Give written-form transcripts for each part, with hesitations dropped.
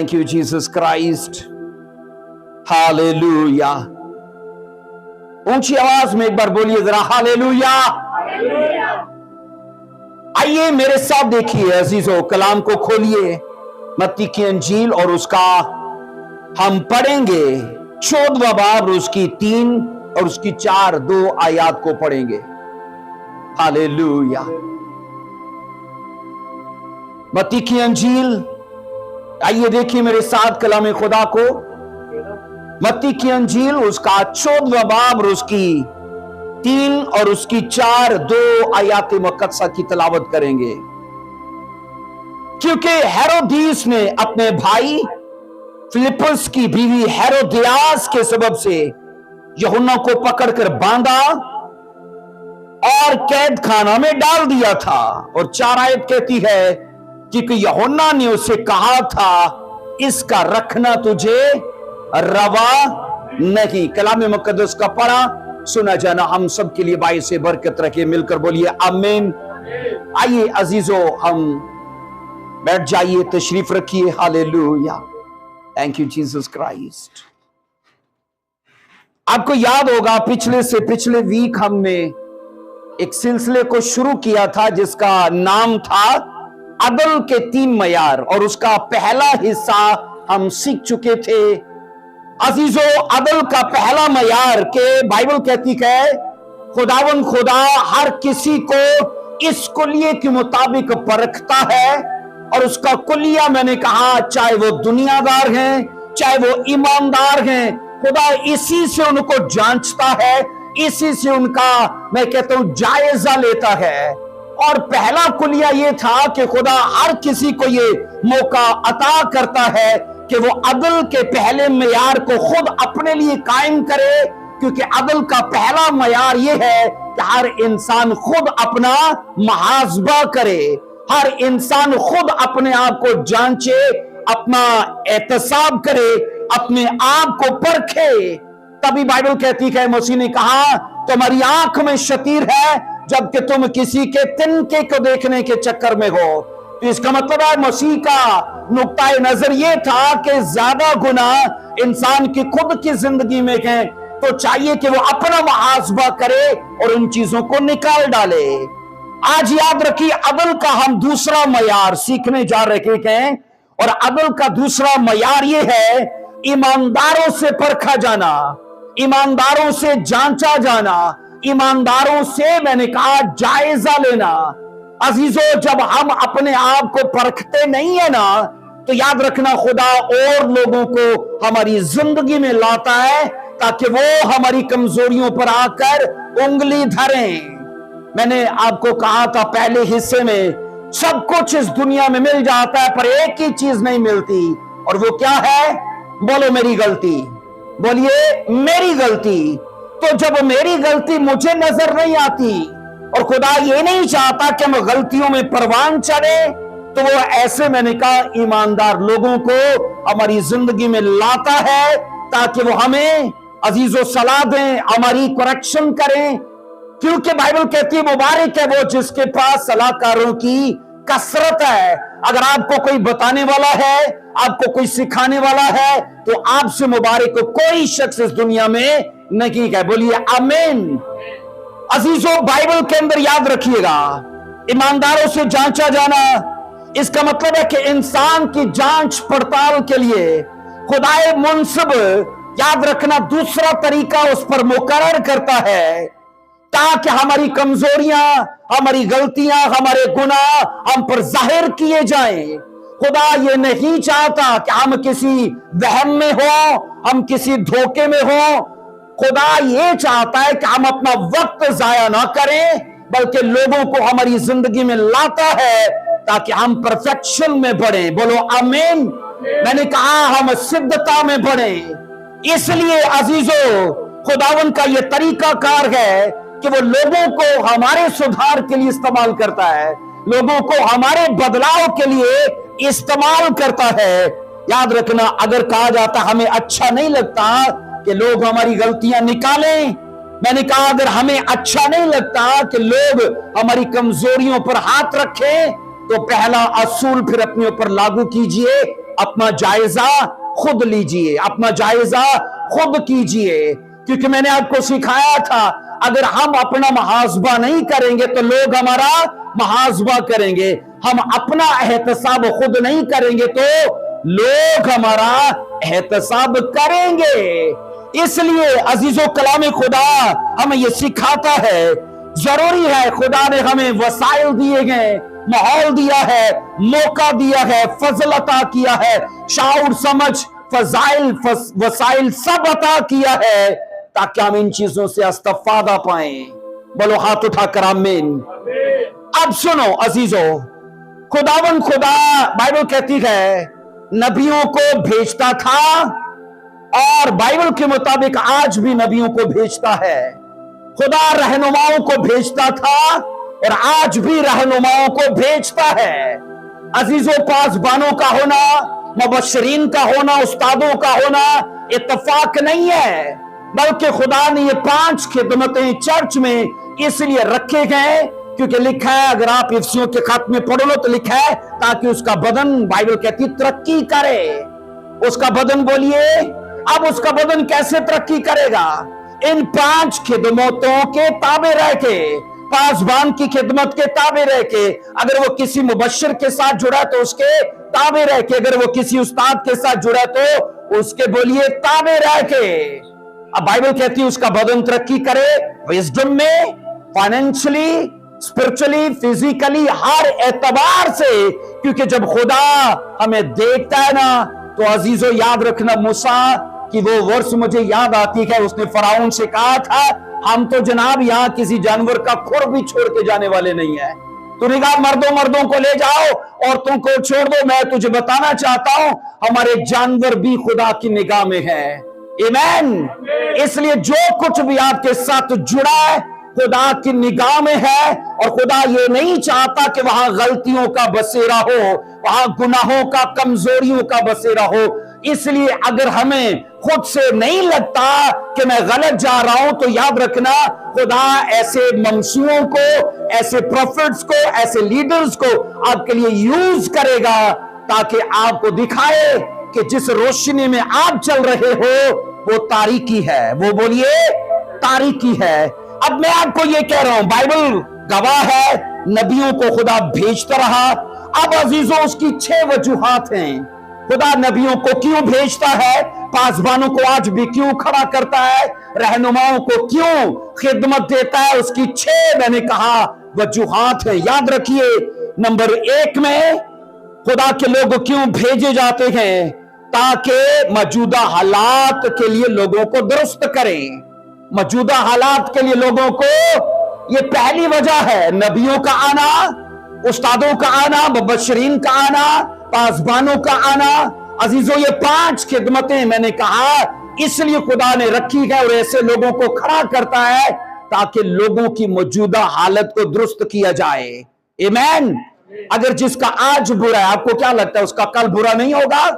Thank you Jesus Christ, hallelujah. ऊंची आवाज में एक बार बोलिए जरा, हालेलुया। आइए मेरे साथ देखिए अजीजों, कलाम को खोलिए, मत्ती की अंजील और उसका हम पढ़ेंगे 14वां बाब, उसकी 3 और उसकी 4 2 आयत को पढ़ेंगे। हालेलुया। मत्ती की अंजील, आइए देखिए मेरे साथ कलाम खुदा को। मत्ती की अंजील उसका 14वां बाब, उसकी 3 और उसकी 4 2 आयत मुकद्दसा की तिलावत करेंगे। क्योंकि हेरोदीस ने अपने भाई फिलिप्पुस की बीवी हेरोदियास के सबब से यूहन्ना को पकड़कर बांधा और कैद खाना में डाल दिया था। और 4 आयत कहती है कि यूहन्ना ने उससे कहा था, इसका रखना तुझे रवा नहीं। कलाम मुकद्दस का पढ़ा सुना जाना हम सब के लिए बाइस से बरकत रखे। मिलकर बोलिए आमीन। आइए अजीजों, हम बैठ जाइए, तशरीफ रखिए। Hallelujah, thank you Jesus Christ. आपको याद होगा पिछले वीक हमने एक सिलसिले को शुरू किया था जिसका नाम था अदल के 3 मयार, और उसका पहला हिस्सा हम सीख चुके थे। अजीजों, अदल का पहला मयार के बाइबल कहती है खुदावन खुदा हर किसी को इस कुलिये के मुताबिक परखता है, और उसका कुलिया मैंने कहा चाहे वो दुनियादार हैं चाहे वो ईमानदार हैं, खुदा इसी से उनको जांचता है, इसी से उनका मैं कहता हूं जायजा लेता है। और पहला कुलिया ये था कि खुदा हर किसी को ये मौका अता करता है कि वो अदल के पहले मयार को खुद अपने लिए कायम करे, क्योंकि अदल का पहला मयार ये है कि हर इंसान खुद अपना मुहासबा करे, हर इंसान खुद अपने आप को जांचे, अपना एहतसाब करे, अपने आप को परखे। तभी बाइबल कहती है मसीह ने कहा तुम्हारी आंख में शतीर है जबकि तुम किसी के तिनके को देखने के चक्कर में हो। तो इसका मतलब है मसीह का नुक्ताए नजर ये था कि ज्यादा गुनाह इंसान की खुद की जिंदगी में है तो चाहिए कि वो अपना मुहासबा करे और उन चीजों को निकाल डाले। आज याद रखिए, अदल का हम दूसरा मयार सीखने जा रहे हैं, और अदल का दूसरा मयार ये है ईमानदारों से परखा जाना, ईमानदारों से जांचा जाना, ईमानदारों से मैंने कहा जायजा लेना। अजीजों, जब हम अपने आप को परखते नहीं है ना, तो याद रखना खुदा और लोगों को हमारी जिंदगी में लाता है ताकि वो हमारी कमजोरियों पर आकर उंगली धरें। मैंने आपको कहा था पहले हिस्से में, सब कुछ इस दुनिया में मिल जाता है पर एक ही चीज नहीं मिलती, और वो क्या है? बोलो मेरी गलती। बोलिए मेरी गलती। तो जब मेरी गलती मुझे नजर नहीं आती, और खुदा ये नहीं चाहता कि हम गलतियों में परवान चढ़े, तो वो ऐसे मैंने कहा ईमानदार लोगों को हमारी जिंदगी में लाता है ताकि वो हमें अजीजों सलाह दें, हमारी करेक्शन करें। क्योंकि बाइबल कहती है मुबारक है वो जिसके पास सलाहकारों की कसरत है। अगर आपको कोई बताने वाला है, आपको कोई सिखाने वाला है, तो आपसे मुबारक को कोई शख्स इस दुनिया में नहीं है। बोलिए आमीन। अजीजों, बाइबल के अंदर याद रखिएगा, ईमानदारों से जांचा जाना, इसका मतलब है कि इंसान की जांच पड़ताल के लिए खुदाए मुनसिब याद रखना दूसरा तरीका उस पर मुकर्रर करता है ताकि हमारी कमजोरियां, हमारी गलतियां, हमारे गुनाह हम पर जाहिर किए जाएं। खुदा ये नहीं चाहता कि हम किसी वहम में हो, हम किसी धोखे में हो। खुदा ये चाहता है कि हम अपना वक्त जाया ना करें, बल्कि लोगों को हमारी जिंदगी में लाता है ताकि हम परफेक्शन में बढ़े। बोलो आमीन। मैंने कहा हम सिद्धता में बढ़े। इसलिए अजीजों, खुदावन का यह तरीका कार है कि वो लोगों को हमारे सुधार के लिए इस्तेमाल करता है, लोगों को हमारे बदलाव के लिए इस्तेमाल करता है। याद रखना, अगर कहा जाता हमें अच्छा नहीं लगता कि लोग हमारी गलतियां निकालें, मैंने कहा अगर हमें अच्छा नहीं लगता कि लोग हमारी कमजोरियों पर हाथ रखें, तो पहला असूल फिर अपने ऊपर लागू कीजिए, अपना जायजा खुद लीजिए, अपना जायजा खुद कीजिए, क्योंकि मैंने आपको सिखाया था अगर हम अपना मुहासबा नहीं करेंगे तो लोग हमारा मुहासबा करेंगे। हम अपना एहतसाब खुद नहीं करेंगे तो लोग हमारा एहतसाब करेंगे। इसलिए अजीजों, कलाम खुदा हमें यह सिखाता है, जरूरी है, खुदा ने हमें वसाइल दिए गए, माहौल दिया है, मौका दिया है, फजल अता किया है, शाऊर समझ फजाइल वसाइल सब अता किया है ताकि हम इन चीजों से इस्तिफादा पाएं। बोलो हाथ उठाकर आमीन। अब सुनो अजीजों, खुदावन खुदा बाइबल कहती है नबियों को भेजता था और बाइबल के मुताबिक आज भी नबियों को भेजता है। खुदा रहनुमाओं को भेजता था और आज भी रहनुमाओं को भेजता है। अजीजों, पासबानों का होना, मुबश्शिरीन का होना, उस्तादों का होना इत्तफाक नहीं है, बल्कि खुदा ने ये 5 खिदमतें चर्च में इसलिए रखे गए क्योंकि लिखा है, अगर आप इफ्सियों के खत में पढ़ लो तो लिखा है ताकि उसका बदन, बाइबल कहती, तरक्की करे। उसका बदन, बोलिए, अब उसका बदन कैसे तरक्की करेगा? इन 5 खिदमतों के ताबे रह के, पासबान की खिदमत के ताबे रह के, अगर वो किसी मुबश्शिर के साथ जुड़ा तो उसके ताबे रह के, अगर वो किसी उस्ताद के साथ जुड़ा तो उसके, बोलिए, ताबे रह के। अब बाइबल कहती है उसका बदन तरक्की करे विजडम में, फाइनेंशियली, स्पिरिचुअली, फिजिकली, हर एतबार से, क्योंकि जब खुदा हमें देखता है ना तो अजीजों याद रखना, मूसा की वो वर्ष मुझे याद आती है, उसने फराउन से कहा था हम तो जनाब यहां किसी जानवर का खुर भी छोड़ के जाने वाले नहीं है, तो निगाह मर्दों को ले जाओ, औरतों को छोड़ दो, मैं तुझे बताना चाहता हूं हमारे जानवर भी खुदा की निगाह में है। आमीन। इसलिए जो कुछ भी आपके साथ जुड़ा है खुदा की निगाह में है, और खुदा ये नहीं चाहता कि वहां गलतियों का बसेरा हो, वहां गुनाहों का, कमजोरियों का बसेरा हो। इसलिए अगर हमें खुद से नहीं लगता कि मैं गलत जा रहा हूं तो याद रखना खुदा ऐसे मंसूओं को, ऐसे प्रोफेट्स को, ऐसे लीडर्स को आपके लिए यूज करेगा ताकि आपको दिखाए कि जिस रोशनी में आप चल रहे हो वो तारीकी है, वो, बोलिए, तारीकी है। अब मैं आपको ये कह रहा हूं, बाइबल गवाह है, नबियों को खुदा भेजता रहा। अब अजीजों, उसकी 6 वजूहात हैं। खुदा नबियों को क्यों भेजता है, पासबानों को आज भी क्यों खड़ा करता है, रहनुमाओं को क्यों खिदमत देता है, उसकी 6 मैंने कहा वजूहात है। याद रखिए, नंबर 1 में खुदा के लोग क्यों भेजे जाते हैं, ताकि मौजूदा हालात के लिए लोगों को दुरुस्त करें। मौजूदा हालात के लिए लोगों को, ये पहली वजह है, नबियों का आना, उस्तादों का आना, मुबश्शिरीन का आना, पासबानों का आना। अजीजों, ये 5 खिदमतें मैंने कहा इसलिए खुदा ने रखी है और ऐसे लोगों को खड़ा करता है ताकि लोगों की मौजूदा हालत को दुरुस्त किया जाए। आमीन। अगर जिसका आज बुरा है, आपको क्या लगता है उसका कल बुरा नहीं होगा?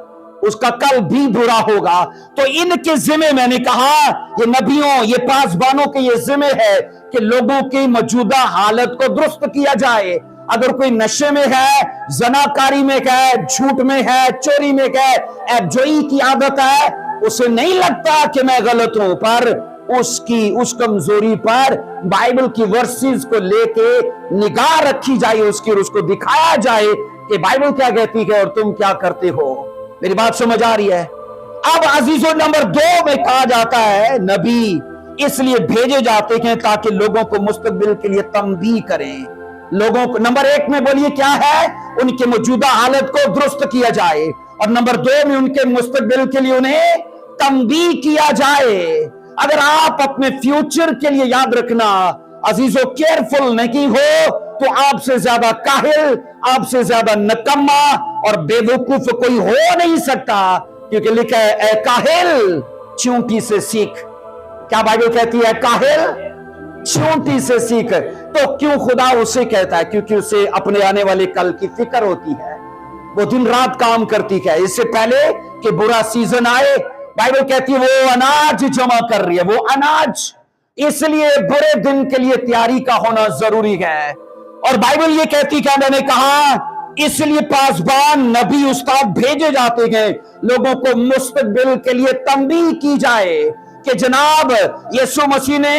उसका कल भी बुरा होगा। तो इनके जिम्मे, मैंने कहा, ये नबियों, ये पासबानों के ये जिम्मे है कि लोगों की मौजूदा हालत को दुरुस्त किया जाए। अगर कोई नशे में है, जनाकारी में है, झूठ में है, चोरी में है, एबजोई की आदत है, उसे नहीं लगता कि मैं गलत हूं, पर उसकी उस कमजोरी पर बाइबल की वर्सेस को लेके निगाह रखी जाए उसकी, और उसको दिखाया जाए कि बाइबल क्या कहती है और तुम क्या करते हो। मेरी बात समझ आ रही है? अब अजीजों, नंबर 2 में कहा जाता है नबी इसलिए भेजे जाते हैं ताकि लोगों को मुस्तकबिल के लिए तंबीह करें। लोगों को, नंबर 1 में बोलिए क्या है, उनके मौजूदा हालत को दुरुस्त किया जाए, और नंबर 2 में उनके मुस्तकबिल के लिए उन्हें तंबीह किया जाए। अगर आप अपने फ्यूचर के लिए, याद रखना अजीजों, केयरफुल नहीं हो तो आपसे ज्यादा काहिल, आपसे ज्यादा नकम्मा और बेवकूफ कोई हो नहीं सकता, क्योंकि लिखा है ए काहिल चींटी से सीख। क्या बाइबल कहती है? काहिल चींटी से सीख। तो क्यों खुदा उसे कहता है? क्योंकि उसे अपने आने वाले कल की फिक्र होती है, वो दिन रात काम करती है इससे पहले कि बुरा सीजन आए। बाइबल कहती है वो अनाज जमा कर रही है, वो अनाज, इसलिए बुरे दिन के लिए तैयारी का होना जरूरी है। और बाइबल ये कहती है, मैंने कहा इसलिए पासबान नबी उस्ताद भेजे जाते हैं, लोगों को मुस्तकबिल के लिए तंबीह की जाए कि जनाब यीशु मसीह ने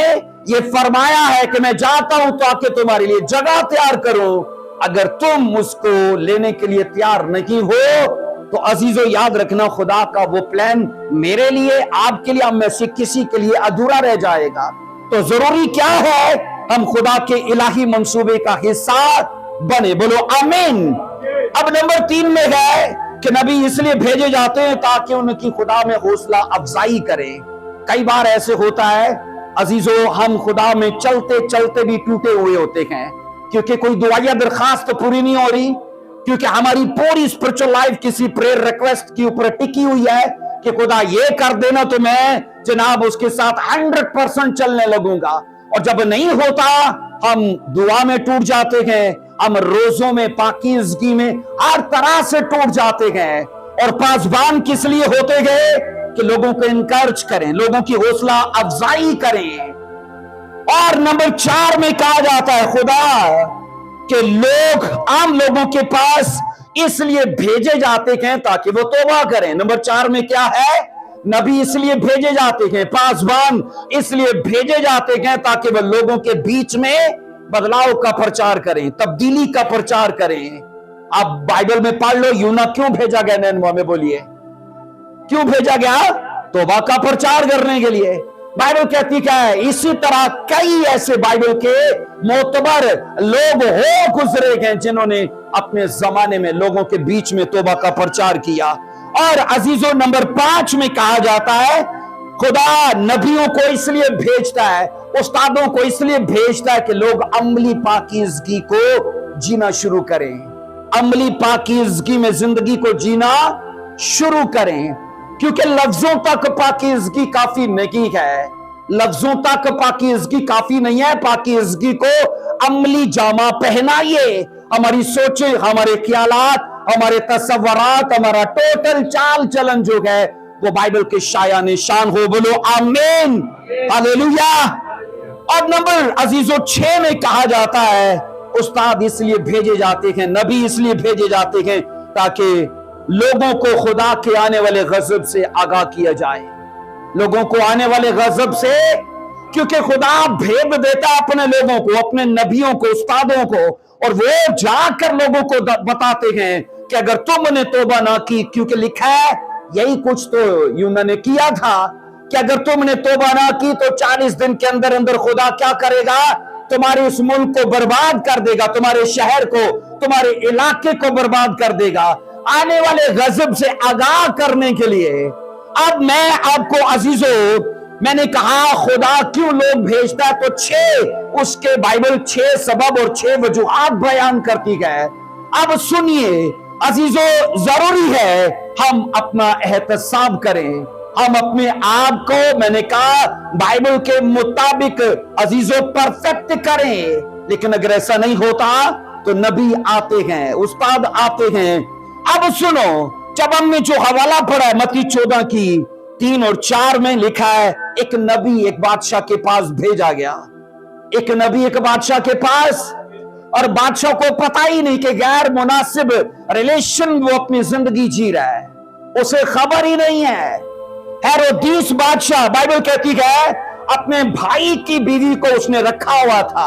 ये फरमाया है कि मैं जाता हूं ताकि तुम्हारे लिए जगह तैयार करूं। अगर तुम उसको लेने के लिए तैयार नहीं हो तो अजीजों याद रखना, खुदा का वो प्लान मेरे लिए, आपके लिए, हम में से किसी के लिए अधूरा रह जाएगा। तो जरूरी क्या है, हम खुदा के इलाही मंसूबे का हिस्सा बने। बोलो आमीन। अब नंबर 3 में है कि नबी इसलिए भेजे जाते हैं ताकि उनकी खुदा में हौसला अफजाई करें। कई बार ऐसे होता है अजीजों, हम खुदा में चलते चलते भी टूटे हुए होते हैं, क्योंकि कोई दुआया दरखास्त पूरी नहीं हो रही, क्योंकि हमारी पूरी स्पिरिचुअल लाइफ किसी प्रेयर रिक्वेस्ट के ऊपर टिकी हुई है कि खुदा ये कर देना तो मैं जनाब उसके साथ 100% चलने लगूंगा। और जब नहीं होता हम दुआ में टूट जाते हैं, हम रोजों में, पाकीज़गी में, हर तरह से टूट जाते हैं। और पासबान किस लिए होते गए कि लोगों को इनकरेज करें, लोगों की हौसला अफजाई करें। और नंबर 4 में कहा जाता है खुदा कि लोग, आम लोगों के पास इसलिए भेजे जाते हैं ताकि वो तौबा करें। नंबर 4 में क्या है, नबी इसलिए भेजे जाते हैं, पासबान इसलिए भेजे जाते हैं ताकि वो लोगों के बीच में बदलाव का प्रचार करें, तब्दीली का प्रचार करें। आप बाइबल में पढ़ लो, यूना क्यों भेजा गया नैनवा में, बोलिए क्यों भेजा गया? तौबा का प्रचार करने के लिए। बाइबल कहती क्या है? इसी तरह कई ऐसे बाइबल के मोतबर लोग हो गुजरे हैं जिन्होंने अपने जमाने में लोगों के बीच में तौबा का प्रचार किया। और अजीजों नंबर 5 में कहा जाता है खुदा नबियों को इसलिए भेजता है, उस्तादों को इसलिए भेजता है कि लोग अमली पाकीज़गी को जीना शुरू करें, अमली पाकीज़गी में जिंदगी को जीना शुरू करें। क्योंकि लफ्जों तक पाकीज़गी काफी नहीं है, लफ्जों तक पाकीज़गी काफी नहीं है, पाकीज़गी को अमली जामा पहनाइए। हमारी सोचें, हमारे ख्यालात, हमारे तसव्वुरात, हमारा टोटल चाल चलन जो है वो बाइबल के शाया निशान हो। बोलो आमीन, हालेलुया। और नंबर अजीजों 6 में कहा जाता है उस्ताद इसलिए भेजे जाते हैं, नबी इसलिए भेजे जाते हैं ताकि लोगों को खुदा के आने वाले गजब से आगाह किया जाए, लोगों को आने वाले गजब से। क्योंकि खुदा भेद देता अपने लोगों को, अपने नबियों को, उस्तादों को, और वो जाकर लोगों को बताते हैं कि अगर तुमने तौबा ना की, क्योंकि लिखा है यही कुछ तो यूना ने किया था कि अगर तुमने तौबा ना की तो 40 दिन के अंदर अंदर खुदा क्या करेगा? तुम्हारे उस मुल्क को बर्बाद कर देगा, तुम्हारे शहर को, तुम्हारे इलाके को बर्बाद कर देगा, आने वाले गजब से आगाह करने के लिए। अब मैं आपको अजीजों, मैंने कहा खुदा क्यों लोग भेजता है, तो 6 उसके बाइबल 6 सबब और 6 वजूहात बयान करती है। अब सुनिए अजीजों, जरूरी है हम अपना एहतसाब करें, हम अपने आप को, मैंने कहा बाइबल के मुताबिक अजीजों परफेक्ट करें। लेकिन अगर ऐसा नहीं होता तो नबी आते हैं, उस्ताद आते हैं। अब सुनो, जब हमने जो हवाला पढ़ा है मत्ती 14 की 3 और 4 में लिखा है एक नबी एक बादशाह के पास भेजा गया, एक नबी एक बादशाह के पास, और बादशाह को पता ही नहीं कि गैर मुनासिब रिलेशन वो अपनी जिंदगी जी रहा है, उसे खबर ही नहीं है। हेरोदिस बादशाह, बाइबल कहती है अपने भाई की बीवी को उसने रखा हुआ था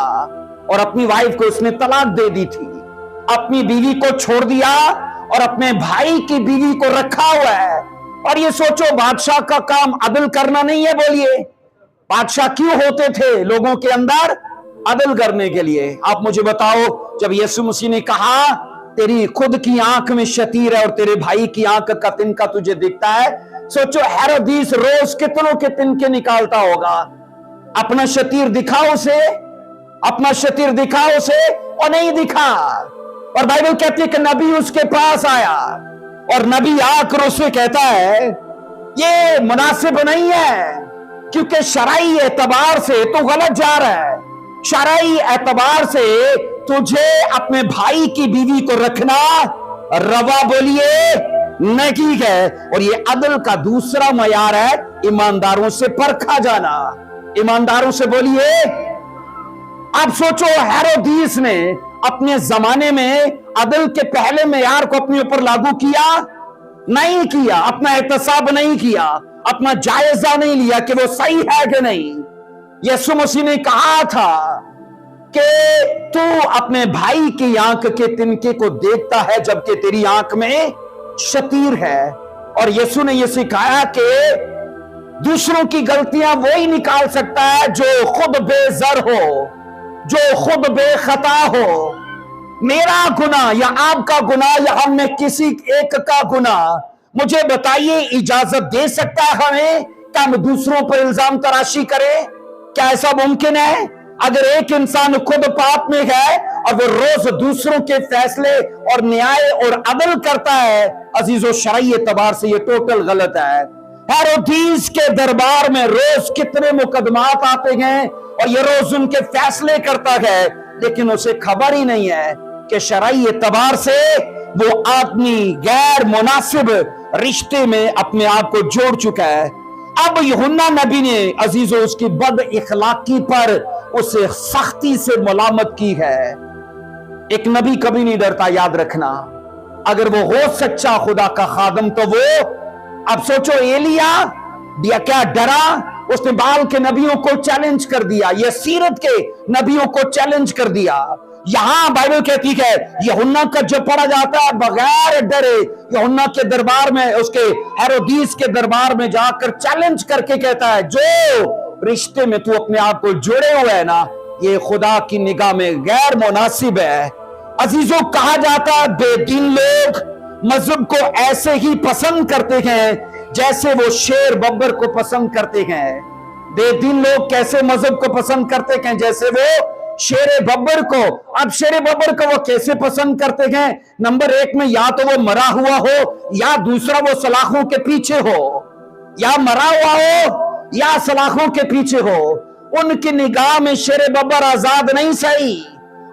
और अपनी वाइफ को उसने तलाक दे दी थी, अपनी बीवी को छोड़ दिया और अपने भाई की बीवी को रखा हुआ है। और ये सोचो, बादशाह का काम अदल करना नहीं है, बोलिए बादशाह क्यों होते थे? लोगों के अंदर अदल करने के लिए। आप मुझे बताओ, जब यीशु मसीह ने कहा तेरी खुद की आंख में शतीर है और तेरे भाई की आंख का तिनका तुझे दिखता है, सोचो हेरोदिस रोज कितनों के तिनके निकालता होगा। अपना शतीर दिखाओ उसे, अपना शतीर दिखाओ उसे, और नहीं दिखा। और बाइबल कहती है कि नबी उसके पास आया और नबी आकर उसे कहता है ये मुनासिब नहीं है, क्योंकि शरई एतबार से तो गलत जा रहा है, शरई एतबार से तुझे अपने भाई की बीवी को रखना रवा, बोलिए नहीं है। और ये अदल का दूसरा मयार है ईमानदारों से परखा जाना, ईमानदारों से, बोलिए। आप सोचो हेरोदिस ने अपने जमाने में अदल के पहले मेयार को अपने ऊपर लागू किया नहीं किया, अपना एहतसाब नहीं किया, अपना जायजा नहीं लिया कि वो सही है कि नहीं। यीशु मसीह ने कहा था कि तू अपने भाई की आंख के तिनके को देखता है जबकि तेरी आंख में शतीर है। और यीशु ने यह सिखाया कि दूसरों की गलतियां वही निकाल सकता है जो खुद बेज़र हो, जो खुद बेखता हो। मेरा गुनाह या आपका गुनाह या हम में किसी एक का गुनाह, मुझे बताइए, इजाजत दे सकता है हमें कि हम दूसरों पर इल्जाम तराशी करें? क्या ऐसा मुमकिन है? अगर एक इंसान खुद पाप में है और वो रोज दूसरों के फैसले और न्याय और अदल करता है, अजीजों शरई एतबार से ये टोटल गलत है। हेरोदीस के दरबार में रोज कितने मुकदमात आते हैं और ये रोज उनके फैसले करता है, लेकिन उसे खबर ही नहीं है कि शरई एतबार से वो आदमी गैर मुनासिब रिश्ते में अपने आप को जोड़ चुका है। अब यूहन्ना नबी ने अजीजों उसकी बद इखलाकी पर उसे सख्ती से मलामत की है। एक नबी कभी नहीं डरता, याद रखना। अगर वो हो सच्चा खुदा का खादम तो वो, अब सोचो एलिया दिया क्या डरा, उसने बाल के नबियों को चैलेंज कर दिया, ये सीरत के नबियों को चैलेंज कर दिया। यहां बाइबल कहती है यूहन्ना का जो पढ़ा जाता है बगैर डरे यूहन्ना के दरबार में, उसके हेरोदीस के दरबार में जाकर चैलेंज करके कहता है जो रिश्ते में तू अपने आप को जोड़े हुए है ना, ये खुदा की निगाह में गैर मुनासिब है। अजीजों, कहा जाता है बेदीन लोग मजहब को ऐसे ही पसंद करते हैं जैसे वो शेर बब्बर को पसंद करते हैं। बेदीन लोग कैसे मजहब को पसंद करते हैं? जैसे वो शेर बब्बर को। अब शेर बब्बर को वो कैसे पसंद करते हैं? नंबर एक में या तो वो मरा हुआ हो, या दूसरा वो सलाखों के पीछे हो, या मरा हुआ हो या सलाखों के पीछे हो। उनकी निगाह में शेर बब्बर आजाद नहीं सही,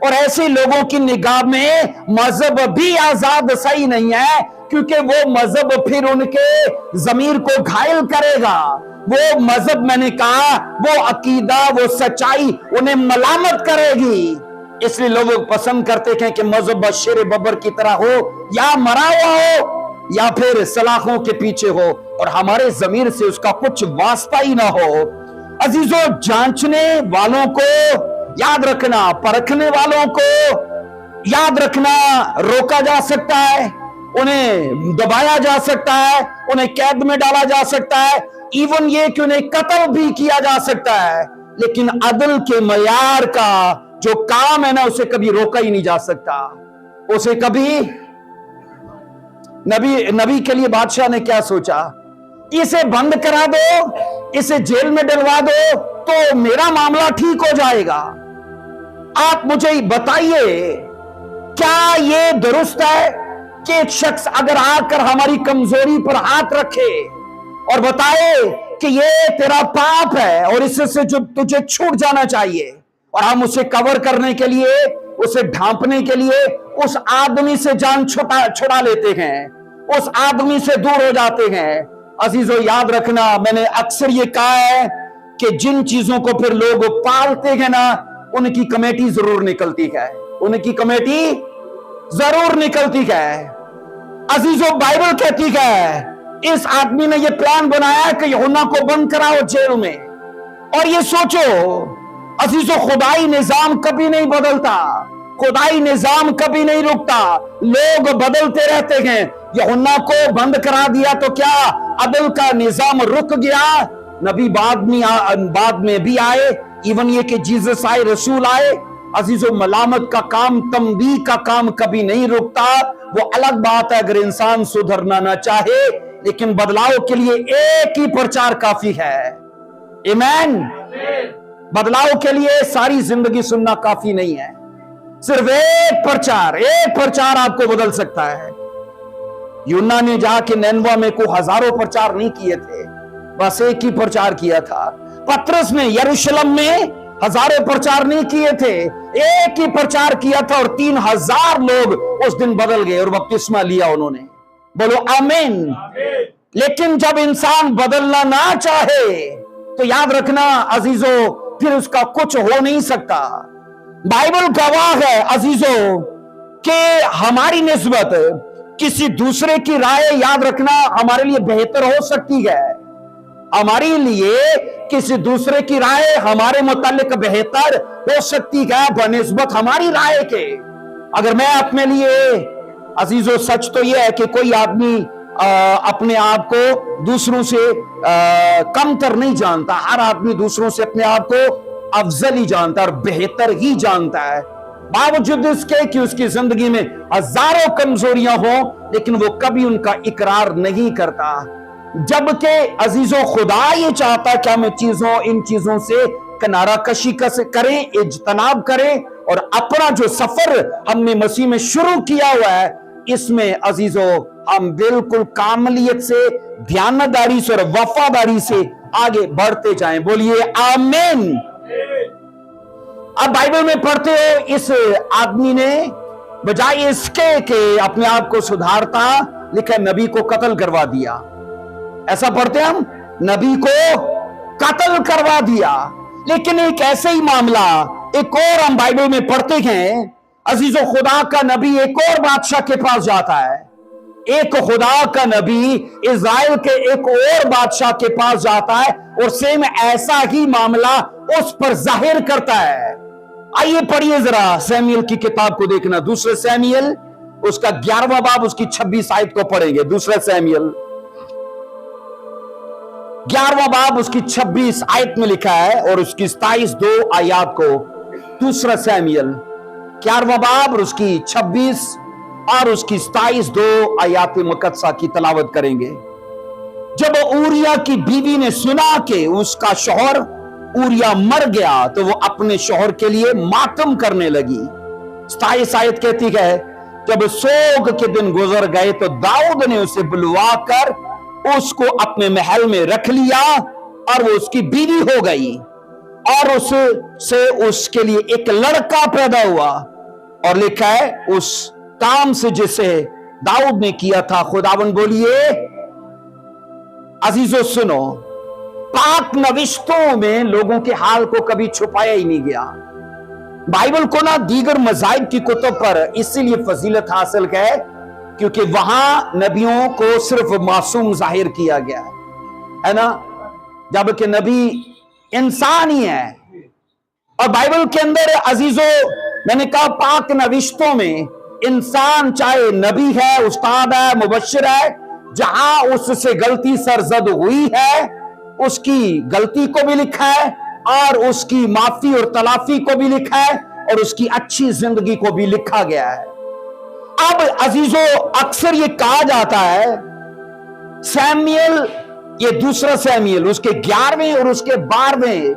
और ऐसे लोगों की निगाह में मजहब भी आजाद सही नहीं है, क्योंकि वो मजहब फिर उनके जमीर को घायल करेगा। वो मजहब, मैंने कहा, वो अकीदा, वो सच्चाई उन्हें मलामत करेगी। इसलिए लोग पसंद करते हैं कि मजहब शेर बब्बर की तरह हो, या मरा हुआ हो या फिर सलाखों के पीछे हो, और हमारे जमीर से उसका कुछ वास्ता ही ना हो। अजीजों, जांचने वालों को याद रखना, परखने वालों को याद रखना, रोका जा सकता है, उन्हें दबाया जा सकता है, उन्हें कैद में डाला जा सकता है, इवन ये कि उन्हें कत्ल भी किया जा सकता है, लेकिन अदल के मयार का जो काम है ना, उसे कभी रोका ही नहीं जा सकता। उसे कभी नबी के लिए बादशाह ने क्या सोचा, इसे बंद करा दो, इसे जेल में डलवा दो तो मेरा मामला ठीक हो जाएगा। आप मुझे बताइए, क्या ये दुरुस्त है कि एक शख्स अगर आकर हमारी कमजोरी पर हाथ रखे और बताए कि ये तेरा पाप है और इससे जो तुझे छूट जाना चाहिए, और हम उसे कवर करने के लिए, उसे ढांपने के लिए उस आदमी से जान छुड़ा लेते हैं, उस आदमी से दूर हो जाते हैं। अजीजों, याद रखना, मैंने अक्सर ये कहा है कि जिन चीजों को फिर लोग पालते हैं ना, उनकी कमेटी जरूर निकलती है, उनकी कमेटी जरूर निकलती है। अजीजों, बाइबल कहती है इस आदमी ने यह प्लान बनाया कि यूहन्ना को बंद कराओ जेल में। और ये सोचो अजीजों, खुदाई निजाम कभी नहीं बदलता, खुदाई निजाम कभी नहीं रुकता, लोग बदलते रहते हैं। यूहन्ना को बंद करा दिया तो क्या अदल का निजाम रुक गया? नबी बाद में भी आए, इवन ये कि जीसस आए, रसूल आए। अजीजों, मलामत का काम, तंबीह का काम कभी नहीं रुकता। वो अलग बात है अगर इंसान सुधरना ना चाहे, लेकिन बदलाव के लिए एक ही प्रचार काफी है। आमीन। बदलाव के लिए सारी जिंदगी सुनना काफी नहीं है, सिर्फ एक प्रचार आपको बदल सकता है। यूहन्ना ने जाके नैनवा में को हजारों प्रचार नहीं किए थे, बस एक ही प्रचार किया था। पतरस ने यरूशलेम में हजारों प्रचार नहीं किए थे, एक ही प्रचार किया था और 3000 लोग उस दिन बदल गए और बपतिस्मा लिया उन्होंने। बोलो आमीन। लेकिन जब इंसान बदलना ना चाहे तो याद रखना अजीजों, फिर उसका कुछ हो नहीं सकता। बाइबल गवाह है अजीजों कि हमारी निस्बत किसी दूसरे की राय याद रखना हमारे लिए बेहतर हो सकती है, हमारे लिए किसी दूसरे की राय हमारे मुतालिक बेहतर हो सकती है बनिस्बत हमारी राय के। अगर मैं अपने लिए, अजीजों सच तो यह है कि कोई आदमी अपने आप को दूसरों से कमतर नहीं जानता, हर आदमी दूसरों से अपने आप को अफजल ही जानता है और बेहतर ही जानता है, बावजूद इसके कि उसकी जिंदगी में हजारों कमजोरियां हों, लेकिन वो कभी उनका इकरार नहीं करता। जबकि अजीजों खुदा ये चाहता है कि हम इन चीजों से किनारा कशी करें, इज्तनाब करें और अपना जो सफर हमने मसीह में शुरू किया हुआ है इसमें अजीजों हम बिल्कुल कामलियत से, ध्यानदारी से और वफादारी से आगे बढ़ते जाएं। बोलिए आमीन। अब बाइबल में पढ़ते हो इस आदमी ने बजाय इसके कि अपने आप को सुधारता, लिखा नबी को कत्ल करवा दिया। ऐसा पढ़ते हम, नबी को कत्ल करवा दिया। लेकिन एक ऐसे ही मामला एक और हम बाइबल में पढ़ते हैं, अजीजों खुदा का नबी एक और बादशाह के पास जाता है, एक खुदा का नबी इज़राइल के एक और बादशाह के पास जाता है और सेम ऐसा ही मामला उस पर जाहिर करता है। आइए पढ़िए जरा सैमुएल की किताब को देखना, दूसरे सैमुएल उसका 11वां बाब उसकी 26 आयत को पढ़ेंगे। दूसरा सैमुएल 11वां बाब उसकी 26 आयत में लिखा है और उसकी 27 आयत को। दूसरा सैमुएल 11वां बाब और उसकी 26 और उसकी 27 आयत मुकद्दसा की तलावत करेंगे। जब ऊरिया की बीवी ने सुना कि उसका शौहर ऊरिया मर गया तो वो अपने शौहर के लिए मातम करने लगी। 27 आयत कहती है, जब सोग के दिन गुजर गए तो दाऊद ने उसे बुलवा कर उसको अपने महल में रख लिया और वो उसकी बीवी हो गई और उससे उसके लिए एक लड़का पैदा हुआ। और लिखा है उस काम से जिसे दाऊद ने किया था खुदावन, बोलिए अजीजों सुनो, पाक नविश्तों में लोगों के हाल को कभी छुपाया ही नहीं गया। बाइबल को ना दीगर मज़ाहिब की कुतुब पर इसीलिए फजीलत हासिल है क्योंकि वहां नबियों को सिर्फ मासूम जाहिर किया गया है ना, जबकि नबी इंसान ही है। और बाइबल के अंदर अजीजों मैंने कहा पाक नविश्तों में इंसान चाहे नबी है, उस्ताद है, मुबश्शिर है, जहां उससे गलती सरजद हुई है उसकी गलती को भी लिखा है और उसकी माफी और तलाफी को भी लिखा है और उसकी अच्छी जिंदगी को भी लिखा गया है। अब अजीजों अक्सर ये कहा जाता है सैमुएल, ये दूसरा सैमुएल उसके 11वें और उसके 12वें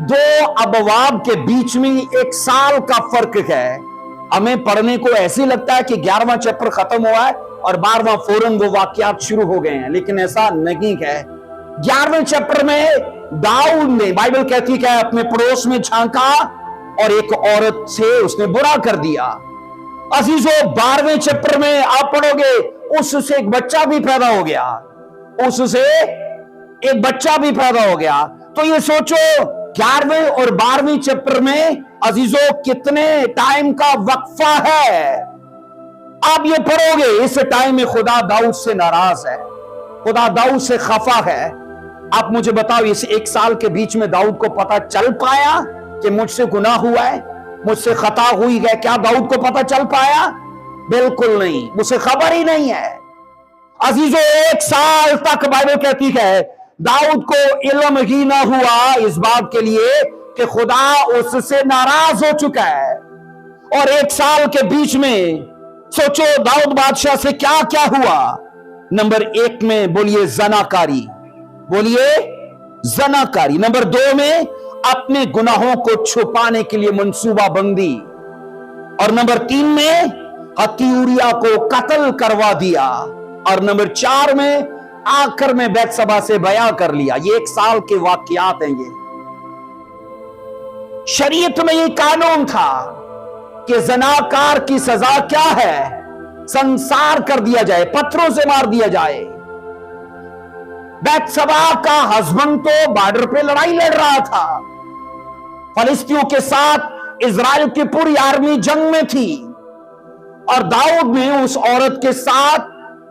2 अबवाब के बीच में 1 साल का फर्क है। हमें पढ़ने को ऐसे लगता है कि 11वां चैप्टर खत्म हुआ है और 12वां फौरन वो वाकयात शुरू हो गए हैं, लेकिन ऐसा नहीं है। 11वें चैप्टर में दाऊद ने, बाइबल कहती है, अपने पड़ोस में झांका और एक औरत से उसने बुरा कर दिया। अजीजों 12वें चैप्टर में आप पढ़ोगे उससे एक बच्चा भी पैदा हो गया, उससे एक बच्चा भी पैदा हो गया। तो ये सोचो 11वें और 12वें चैप्टर में अजीजों कितने टाइम का वक्फा है। आप ये पढ़ोगे इस टाइम में खुदा दाऊद से नाराज है, खुदा दाऊद से खफा है। आप मुझे बताओ इस 1 साल के बीच में दाऊद को पता चल पाया कि मुझसे गुनाह हुआ है, मुझसे खता हुई है? क्या दाऊद को पता चल पाया? बिल्कुल नहीं, मुझसे खबर ही नहीं है। अजीजों 1 साल तक बाइबल कहती है दाऊद को इल्म ही ना हुआ इस बात के लिए कि खुदा उससे नाराज हो चुका है। और 1 साल के बीच में सोचो दाऊद बादशाह से क्या क्या हुआ। नंबर 1 में बोलिए जनाकारी, बोलिए जनाकारी। नंबर 2 में अपने गुनाहों को छुपाने के लिए मंसूबा बंदी। और नंबर 3 में ऊरिया को कत्ल करवा दिया। और नंबर 4 में आखिर में बैतसबा से बयां कर लिया। ये 1 साल के वाकयात हैं। ये शरीयत में ये कानून था कि जनाकार की सजा क्या है, संसार कर दिया जाए, पत्थरों से मार दिया जाए। बैतसबा का हस्बैंड तो बॉर्डर पे लड़ाई लड़ रहा था, फलिस्तियों के साथ इजराइल की पूरी आर्मी जंग में थी। और दाऊद ने उस औरत के साथ,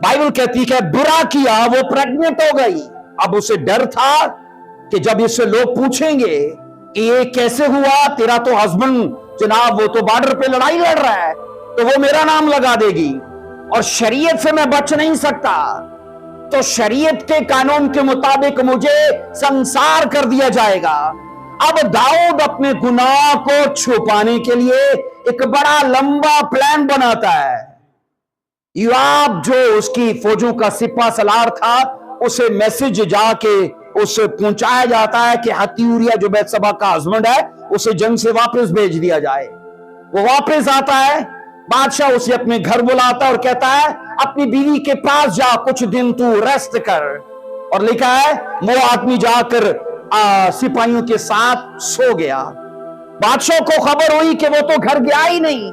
बाइबल कहती है, बुरा किया, वो प्रेग्नेंट हो गई। अब उसे डर था कि जब इससे लोग पूछेंगे कि ये कैसे हुआ, तेरा तो हस्बैंड जनाब वो तो बॉर्डर पे लड़ाई लड़ रहा है, तो वो मेरा नाम लगा देगी और शरीयत से मैं बच नहीं सकता, तो शरीयत के कानून के मुताबिक मुझे संसार कर दिया जाएगा। अब दाऊद अपने गुनाह को छुपाने के लिए एक बड़ा लंबा प्लान बनाता है। योआब जो उसकी फौजों का सिपा सलार था, उसे मैसेज जाके उससे पहुंचाया जाता है कि हत्यूरिया जो बैतसबा का हस्बैंड है, उसे जंग से वापस भेज दिया जाए। वो वापस आता है, बादशाह उसे अपने घर बुलाता और कहता है अपनी बीवी के पास जा, कुछ दिन तू रेस्ट कर। और लिखा है वो आदमी जाकर सिपाहियों के साथ सो गया। बादशाह को खबर हुई कि वो तो घर गया ही नहीं।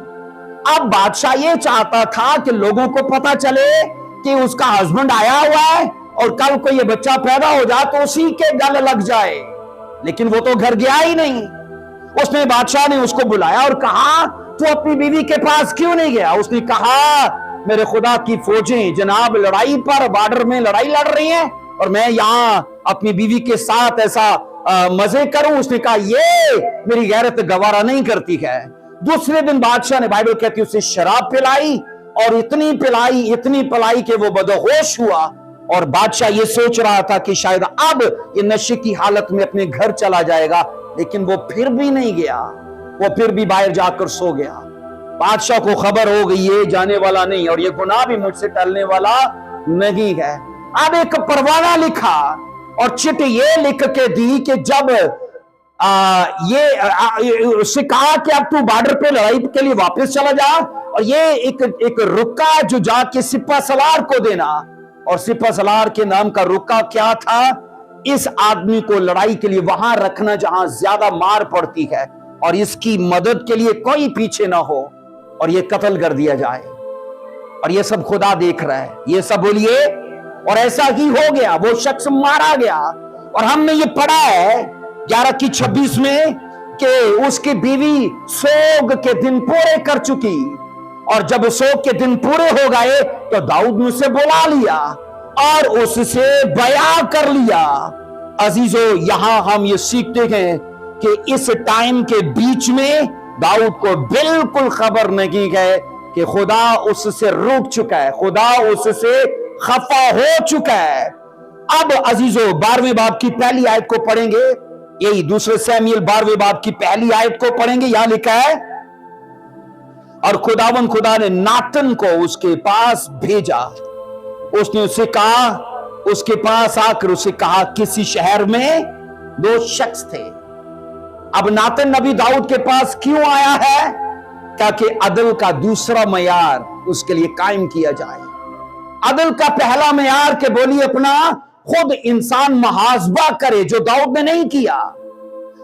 अब बादशाह ये चाहता था कि लोगों को पता चले कि उसका हस्बैंड आया हुआ है और कल को ये बच्चा पैदा हो जाए तो उसी के गल लग जाए, लेकिन वो तो घर गया ही नहीं। उसने, बादशाह ने उसको बुलाया और कहा तू अपनी बीवी के पास क्यों नहीं गया? उसने कहा मेरे खुदा की फौजें जनाब लड़ाई पर, बॉर्डर में लड़ाई लड़ रही हैं और मैं यहाँ अपनी बीवी के साथ ऐसा मजे करूं। उसने कहा ये मेरी गैरत गवारा नहीं करती है। दूसरे दिन बादशाह ने, बाइबल कहती है, उसे शराब पिलाई और इतनी पिलाई कि वो बदहोश हुआ। और बादशाह ये सोच रहा था कि शायद अब ये नशे की हालत में अपने घर चला जाएगा, लेकिन वो फिर भी नहीं गया, वो फिर भी बाहर जाकर सो गया। बादशाह को खबर हो गई ये जाने वाला नहीं और ये गुनाह भी मुझसे टलने वाला नहीं है। अब एक परवाना लिखा और चिट ये लिख के दी कि जब उससे कहा कि अब तू बॉर्डर पे लड़ाई के लिए वापस चला जा और ये एक रुक्का जो जाके सिपा सलार को देना। और सिपा सलार के नाम का रुक्का क्या था? इस आदमी को लड़ाई के लिए वहां रखना जहां ज्यादा मार पड़ती है और इसकी मदद के लिए कोई पीछे ना हो और ये कत्ल कर दिया जाए। और ये सब खुदा देख रहा है, ये सब बोलिए। और ऐसा ही हो गया, वो शख्स मारा गया। और हमने ये पढ़ा है 11:26 में कि उसकी बीवी सोग के दिन पूरे कर चुकी और जब सोग के दिन पूरे हो गए तो दाऊद ने उसे बुला लिया और उससे बयां कर लिया। अजीजो, यहां हम ये सीखते हैं कि इस टाइम के बीच में दाऊद को बिल्कुल खबर नहीं है कि खुदा उससे रुक चुका है, खुदा उससे खफा हो चुका है। अब अजीजो 12वें बाब की पहली आयत को पढ़ेंगे, यही 2 शमूएल 12वें बाब की पहली आयत को पढ़ेंगे। यहां लिखा है और खुदा ने नातन को उसके पास भेजा। उसने उससे कहा, उसके पास आकर उसे कहा किसी शहर में 2 शख्स थे। अब नातन नबी दाऊद के पास क्यों आया है? ताकि अदल का दूसरा मयार उसके लिए कायम किया जाए। अदल का पहला मयार के बोलिए अपना खुद इंसान मुहासबा करे, जो दाऊद ने नहीं किया।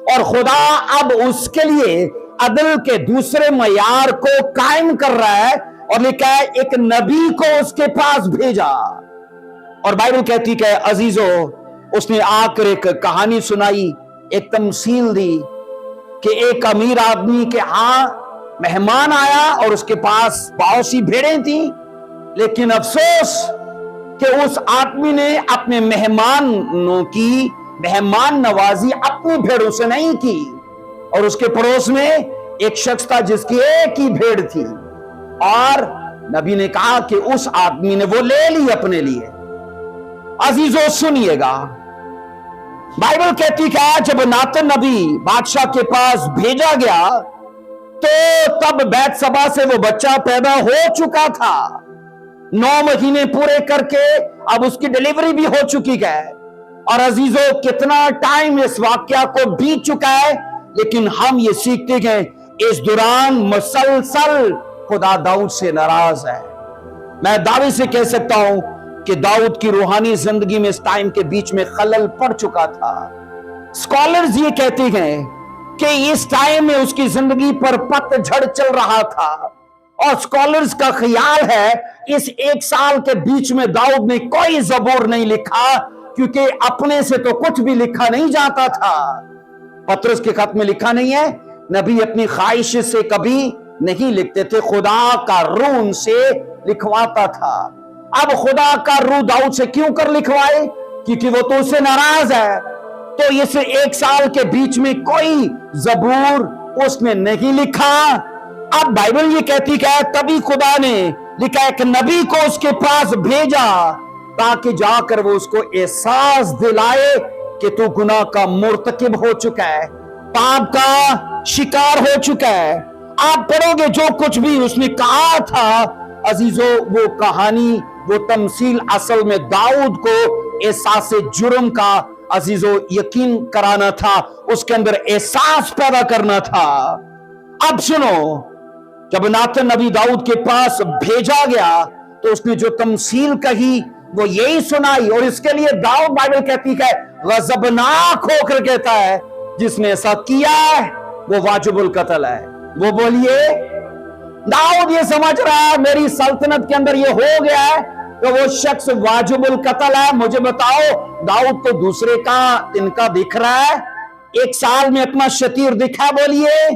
और खुदा अब उसके लिए अदल के दूसरे मयार को कायम कर रहा है और लिखा है एक नबी को उसके पास भेजा। और बाइबल कहती है अजीजो, उसने आकर एक कहानी सुनाई, एक तमसील दी कि एक अमीर आदमी के यहां मेहमान आया और उसके पास बहुत सी भेड़ें थी, लेकिन अफसोस कि उस आदमी ने अपने मेहमानों की मेहमान नवाजी अपनी भेड़ों से नहीं की। और उसके पड़ोस में एक शख्स था जिसकी एक ही भेड़ थी और नबी ने कहा कि उस आदमी ने वो ले ली अपने लिए। अजीजों सुनिएगा, बाइबल कहती है जब नातन नबी बादशाह के पास भेजा गया तो तब बैतसबा से वो बच्चा पैदा हो चुका था। 9 महीने पूरे करके अब उसकी डिलीवरी भी हो चुकी है। और अजीजों कितना टाइम इस वाक्या को बीत चुका है, लेकिन हम ये सीखते हैं इस दौरान मुसलसल खुदा दाऊद से नाराज है। मैं दावे से कह सकता हूं कि दाऊद की रूहानी जिंदगी में इस टाइम के बीच में खलल पड़ चुका था। स्कॉलर्स ये कहते हैं कि इस टाइम में उसकी जिंदगी पर पतझड़ चल रहा था और स्कॉलर्स का ख्याल है इस 1 साल के बीच में दाऊद ने कोई ज़बूर नहीं लिखा, क्योंकि अपने से तो कुछ भी लिखा नहीं जाता था। पतरस के खत में लिखा नहीं है नबी अपनी ख्वाहिश से कभी नहीं लिखते थे, खुदा का रूह उनसे लिखवाता था। अब खुदा का रूह दाऊद से क्यों कर लिखवाए? क्योंकि वो तो उससे नाराज है। तो इस 1 साल के बीच में कोई जबूर उसने नहीं लिखा। अब बाइबल ये कहती है तभी खुदा ने लिखा एक नबी को उसके पास भेजा ताकि जाकर वो उसको एहसास दिलाए कि तू गुनाह का मुर्तकिब हो चुका है, पाप का शिकार हो चुका है। आप पढ़ोगे जो कुछ भी उसने कहा था अजीजों, वो कहानी, वो तमसील असल में दाऊद को एहसास जुर्म का अजीजों यकीन कराना था, उसके अंदर एहसास पैदा करना था। अब सुनो, जब नातन नबी दाऊद के पास भेजा गया तो उसने जो तमसील कही वो यही सुनाई, और इसके लिए दाऊद, बाइबल कहती है, गजबनाक होकर कहता है जिसने ऐसा किया है वो वाजिबुल कत्ल है। वो बोलिए, दाऊद ये समझ रहा है मेरी सल्तनत के अंदर ये हो गया है तो वो शख्स वाजिबुल कत्ल है। मुझे बताओ, दाऊद तो दूसरे का तिनका दिख रहा है, 1 साल में इतना शतीर दिखा? बोलिए,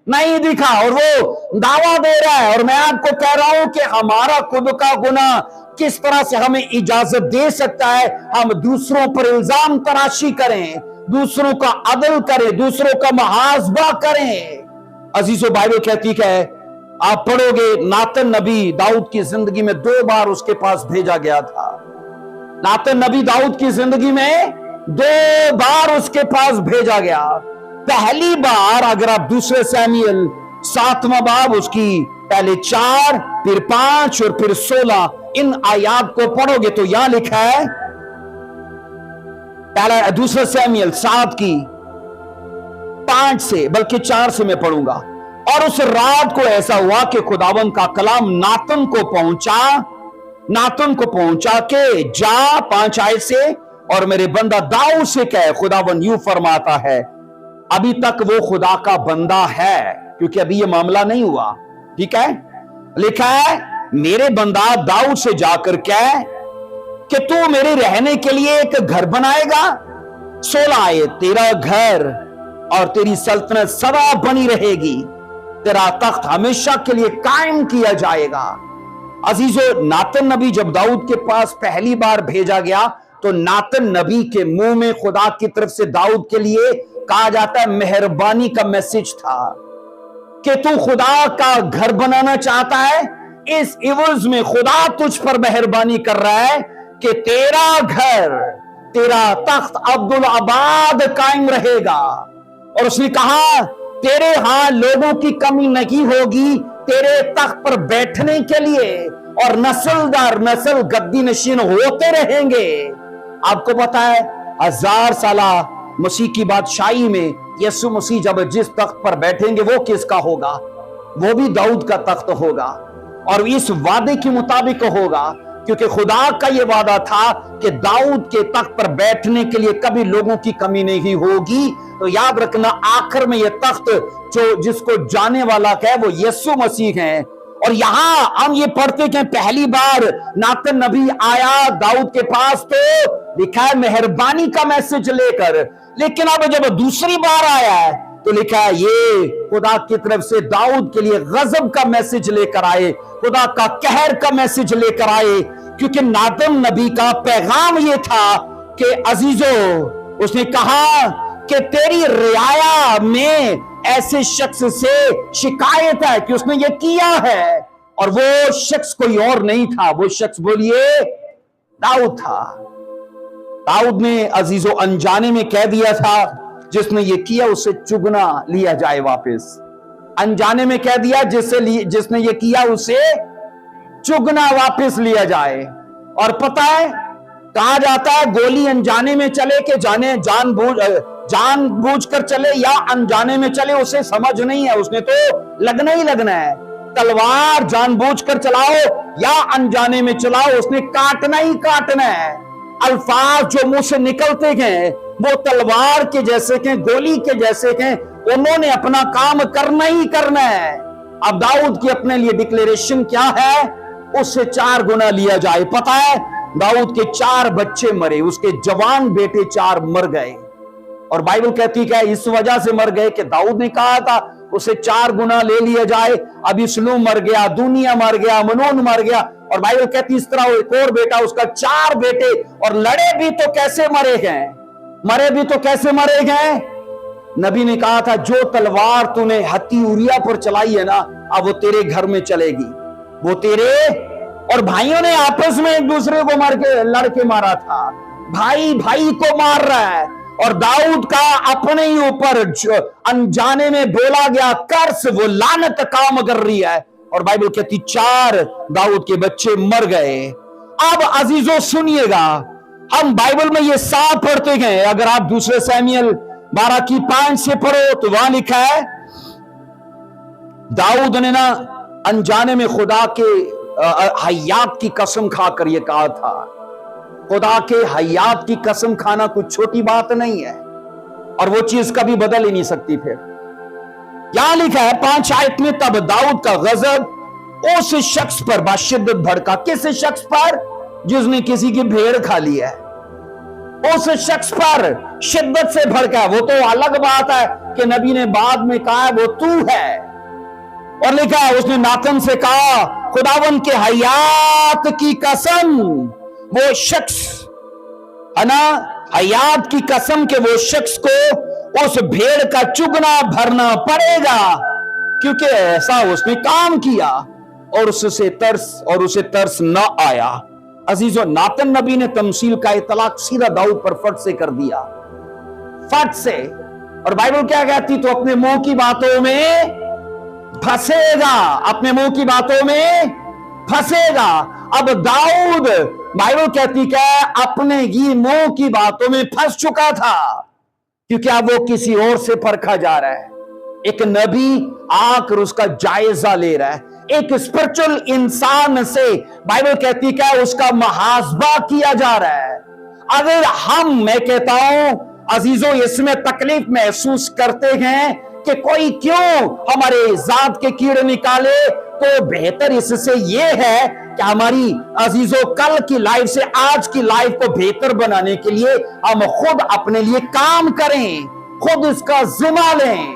नहीं दिखा। और वो दावा दे रहा है, और मैं आपको कह रहा हूं कि हमारा खुद का गुनाह किस तरह से हमें इजाजत दे सकता है हम दूसरों पर इल्जाम तराशी करें, दूसरों का अदल करें, दूसरों का मुहासबा करें। अजीजों, बाइबल कहती है, आप पढ़ोगे, नातन नबी दाऊद की जिंदगी में 2 बार उसके पास भेजा गया था। नातन नबी दाऊद की जिंदगी में 2 बार उसके पास भेजा गया। पहली बार अगर आप दूसरे सैमुएल 7वां बाब उसकी पहले 4 फिर 5 और फिर 16 इन आयात को पढ़ोगे तो यहां लिखा है, पहला दूसरा सैमुएल 7 की 5 से बल्कि 4 से मैं पढ़ूंगा। और उस रात को ऐसा हुआ कि खुदावंद का कलाम नातन को पहुंचा के जा 5 आयत से, और मेरे बंदा दाऊद से कहे, खुदावंद यूं फरमाता है, अभी तक वो खुदा का बंदा है क्योंकि अभी ये मामला नहीं हुआ, ठीक है। लिखा है, मेरे बंदा दाऊद से जाकर कह कि तू मेरे रहने के लिए एक घर बनाएगा। 16 आयत, तेरा घर और तेरी सल्तनत सदा बनी रहेगी, तेरा तख्त हमेशा के लिए कायम किया जाएगा। अजीजों, नातन नबी जब दाऊद के पास पहली बार भेजा गया तो नातन नबी के मुंह में खुदा की तरफ से दाऊद के लिए कहा जाता है मेहरबानी का मैसेज था कि तू खुदा का घर बनाना चाहता है, इस इवज में खुदा तुझ पर मेहरबानी कर रहा है कि तेरा घर, तेरा तख्त अब्दुल आबाद कायम रहेगा। और उसने कहा, तेरे यहां लोगों की कमी नहीं होगी तेरे तख्त पर बैठने के लिए, और नस्ल दर नस्ल गद्दी नशीन होते रहेंगे। आपको पता है 1000 साला मसीह की बादशाही में यीशु मसीह जब जिस तख्त पर बैठेंगे वो किसका होगा? वो भी दाऊद का तख्त होगा, और इस वादे के मुताबिक होगा क्योंकि खुदा का ये वादा था कि दाऊद के तख्त पर बैठने के लिए कभी लोगों की कमी नहीं होगी। तो याद रखना, आखिर में ये तख्त जो जिसको जाने वाला है वो यीशु मसीह है। और यहां हम ये पढ़ते हैं पहली बार नातन नबी आया दाऊद के पास तो लिखा है मेहरबानी का मैसेज लेकर, लेकिन अब जब दूसरी बार आया है तो लिखा है ये खुदा की तरफ से दाऊद के लिए गजब का मैसेज लेकर आए, खुदा का कहर का मैसेज लेकर आए। क्योंकि नातन नबी का पैगाम ये था कि अजीजों, उसने कहा कि तेरी रियाया में ऐसे शख्स से शिकायत है कि उसने ये किया है, और वो शख्स कोई और नहीं था, वो शख्स बोलिए दाऊद था। दाऊद ने अजीजों अनजाने में कह दिया था जिसने ये किया उससे चुगना लिया जाए वापस। अनजाने में कह दिया जिसने ये किया उसे चुगना वापस लिया जाए। और पता है कहा जाता है गोली अनजाने में चले कि जानबूझ कर चले या अनजाने में चले उसे समझ नहीं है, उसने तो लगना ही लगना है। तलवार जानबूझ कर चलाओ या अनजाने में चलाओ, उसने काटना ही काटना है। अल्फाज जो मुंह से निकलते हैं वो तलवार के जैसे के, गोली के जैसे के, उन्होंने अपना काम करना ही करना है। अब दाऊद की अपने लिए डिक्लेरेशन क्या है? उससे 4 गुना लिया जाए। पता है दाऊद के 4 बच्चे मरे, उसके जवान बेटे 4 मर गए। और बाइबल कहती है इस वजह से मर गए कि दाऊद ने कहा था उसे 4 गुना ले लिया जाए। अब इसलू मर गया, दुनिया मर गया, मनून मर गया, और बाइबल कहती इस तरह एक और बेटा, उसका 4 बेटे, और लड़े भी तो कैसे मरे गए, मरे भी तो कैसे मरे गए। नबी ने कहा था जो तलवार तूने हत्ती उरिया पर चलाई है ना, अब वो तेरे घर में चलेगी, वो तेरे। और भाइयों ने आपस में एक दूसरे को मार के लड़के मारा था, भाई भाई को मार रहा है, और दाऊद का अपने ही ऊपर अनजाने में बोला गया कर्स, वो लानत काम कर रही है, और बाइबल कहती 4 दाऊद के बच्चे मर गए। अब अजीजों सुनिएगा, हम बाइबल में ये साफ पढ़ते गए। अगर आप दूसरे सैमुएल 12:5 से पढ़ो तो वहां लिखा है दाऊद ने ना अनजाने में खुदा के हयात की कसम खाकर ये कहा था। खुदा के हयात की कसम खाना कुछ छोटी बात नहीं है, और वो चीज कभी बदल ही नहीं सकती। फिर यहां लिखा है 5 आयत में, तब दाऊद का गजब उस शख्स पर बाशिद्दत भड़का। किस शख्स पर? जिसने किसी की भेड़ खा ली है, उस शख्स पर शिद्दत से भड़का। वो तो अलग बात है कि नबी ने बाद में कहा वो तू है, और लिखा है उसने नातन से कहा खुदावन के हयात की कसम, वो शख्स है ना, हयात की कसम के वो शख्स को उस भेड़ का चुगना भरना पड़ेगा, क्योंकि ऐसा उसने काम किया, और उसे तरस न आया। अजीजों, नातन नबी ने तमसील का इतलाक सीधा दाऊद पर फट से कर दिया, फट से। और बाइबल क्या कहती, तो अपने मुंह की बातों में फंसेगा, अपने मुंह की बातों में फंसेगा। अब दाऊद, बाइबल कहती क्या, अपने ही मुंह की बातों में फंस चुका था, क्योंकि अब वो किसी और से परखा जा रहा है। एक नबी आकर उसका जायजा ले रहा है, एक स्पिरिचुअल इंसान से बाइबल कहती क्या, उसका मुहासबा किया जा रहा है। अगर मैं कहता हूं अजीजों, इसमें तकलीफ महसूस करते हैं कि कोई क्यों हमारे जात के कीड़े निकाले, तो बेहतर इससे यह है कि हमारी अजीजों कल की लाइफ से आज की लाइफ को बेहतर बनाने के लिए हम खुद अपने लिए काम करें, खुद इसका जिम्मा लें।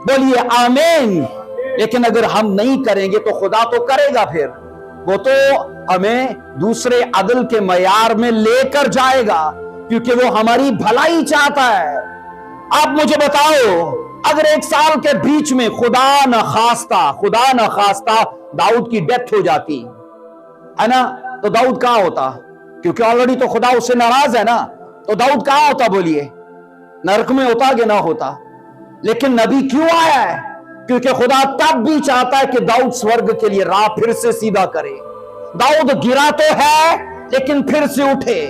बोलिए आमीन। लेकिन अगर हम नहीं करेंगे तो खुदा तो करेगा, फिर वो तो हमें दूसरे अदल के मयार में लेकर जाएगा, क्योंकि वो हमारी भलाई चाहता है। आप मुझे बताओ, अगर 1 साल के बीच में खुदा न खास्ता दाऊद की डेथ हो जाती है ना, तो दाऊद कहां होता? क्योंकि ऑलरेडी तो खुदा उससे नाराज है ना, तो दाऊद कहां होता? बोलिए, नरक में होता कि ना होता? लेकिन नबी क्यों आया है? क्योंकि खुदा तब भी चाहता है कि दाऊद स्वर्ग के लिए राह फिर से सीधा करे। दाऊद गिरा तो है लेकिन फिर से उठे,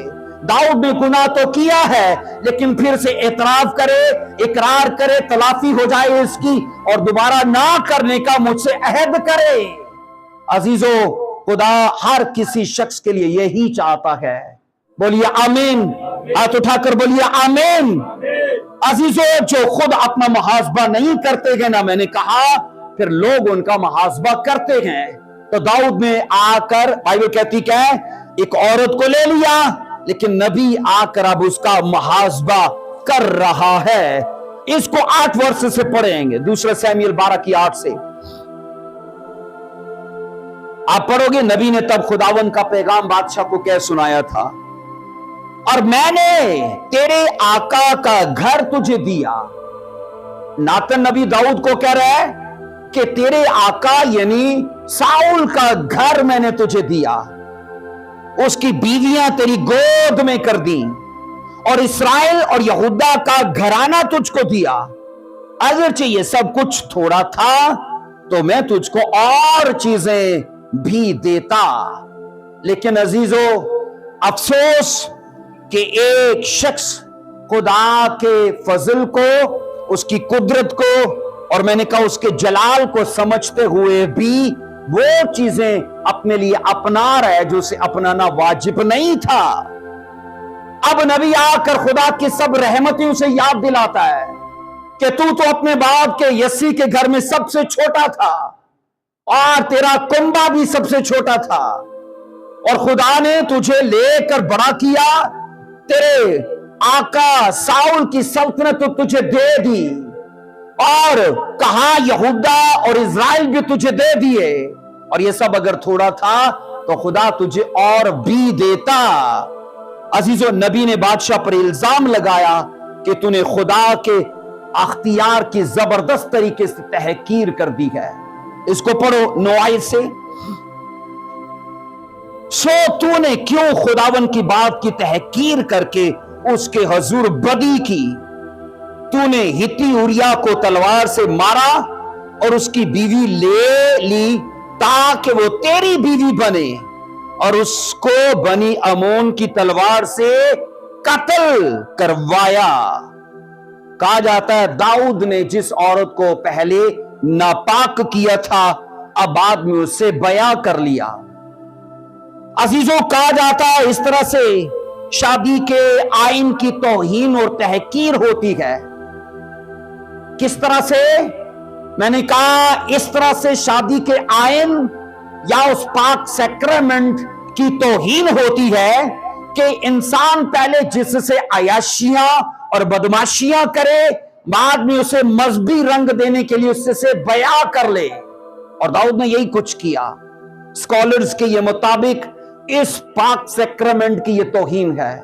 दाऊद ने गुनाह तो किया है लेकिन फिर से एतराफ करे, इकरार करे, तलाफी हो जाए इसकी, और दोबारा ना करने का मुझसे अहद करे। अजीजों, खुदा हर किसी शख्स के लिए यही चाहता है। बोलिए आमीन। हाथ उठाकर बोलिए आमीन। अजीजों, जो खुद अपना मुहासबा नहीं करते हैं ना, मैंने कहा, फिर लोग उनका मुहासबा करते हैं। तो दाऊद ने आकर, बाइबल कहती क्या है, एक औरत को ले लिया, लेकिन नबी आकर अब उसका मुहासबा कर रहा है। इसको 8 वर्ष से पढ़ेंगे, दूसरा सैमुएल 12:8 से आप पढ़ोगे। नबी ने तब खुदावन का पैगाम बादशाह को क्या सुनाया था, और मैंने तेरे आका का घर तुझे दिया। नातन नबी दाऊद को कह रहा है कि तेरे आका यानी साउल का घर मैंने तुझे दिया, उसकी बीवियां तेरी गोद में कर दी, और इस्राएल और यहूदा का घराना तुझको दिया। अगरचे ये सब कुछ थोड़ा था, तो मैं तुझको और चीजें भी देता। लेकिन अजीजों, अफसोस कि एक शख्स खुदा के फजल को, उसकी कुदरत को, और मैंने कहा उसके जलाल को समझते हुए भी वो चीजें अपने लिए अपना रहा है जो उसे अपनाना वाजिब नहीं था। अब नबी आकर खुदा की सब रहमतें उसे याद दिलाता है कि तू तो अपने बाप के यसी के घर में सबसे छोटा था, और तेरा कुंबा भी सबसे छोटा था, और खुदा ने तुझे लेकर बड़ा किया, तेरे आका साउल की सल्तनत तो तुझे दे दी। اور کہا یہودا اور اسرائیل بھی تجھے دے دیے، اور یہ سب اگر تھوڑا تھا تو خدا تجھے اور بھی دیتا۔ عزیزو، نبی نے بادشاہ پر الزام لگایا کہ تو نے خدا کے اختیار کی زبردست طریقے سے تحقیر کر دی ہے۔ اس کو پڑھو 9 آیت سے۔ سو تو نے کیوں خداون کی بات کی تحقیر کر کے اس کے حضور بدی کی؟ تو نے ہتی اوریا کو تلوار سے مارا اور اس کی بیوی لے لی تاکہ وہ تیری بیوی بنے، اور اس کو بنی امون کی تلوار سے قتل کروایا۔ کہا جاتا ہے داؤد نے جس عورت کو پہلے ناپاک کیا تھا اب بعد میں اس سے بیاہ کر لیا۔ عزیزوں، کہا جاتا ہے اس طرح سے شادی کے آئین کی توہین اور تحقیر ہوتی ہے۔ کس طرح سے؟ میں نے کہا اس طرح سے شادی کے آئین یا اس پاک سیکرمنٹ کی توہین ہوتی ہے کہ انسان پہلے جس سے عیاشیاں اور بدماشیاں کرے، بعد میں اسے مذہبی رنگ دینے کے لیے اس سے بیاہ کر لے، اور داؤد نے یہی کچھ کیا۔ اسکالرز کے یہ مطابق اس پاک سیکرمنٹ کی یہ توہین ہے۔